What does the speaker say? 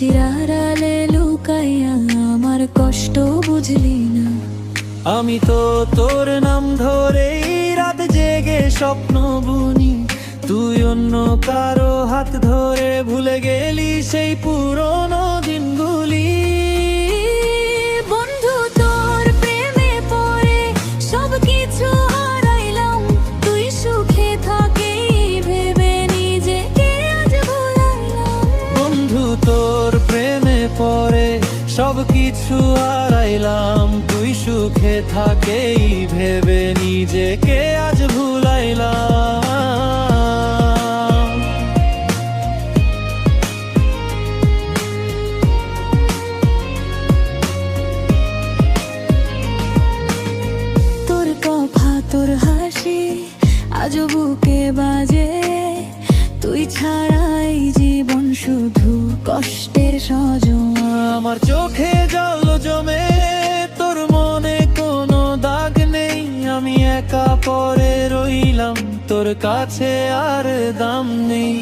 হাসির আড়ালে লুকাইয়া আমার কষ্ট বুঝলি না। আমি তো তোর নাম ধরেই রাত জেগে স্বপ্ন বুনি, তুই অন্য কারো হাত ধরে ভুলে গেলি সেই পুরনো দিনগুলি। বন্ধু তোর প্রেমে পড়ে সবকিছু হারাইলাম, তুই সুখে থাকে ভেবে নিজেকে আজ ভুলাইলাম। বন্ধু তোর প্রেমে পড়ে সবকিছু হারাইলাম, তুই সুখে থাকেই ভেবে নিজেকে আজ ভুলাইলাম। তোর কথা তোর হাসি আজ বুকে বাজে, তুই ছাড়াই জীবন শুধু কষ্টের সজন। আমার চোখে জল জমে তোর মনে কোনো দাগ নেই, আমি একা পড়ে রইলাম তোর কাছে আর দাম নেই।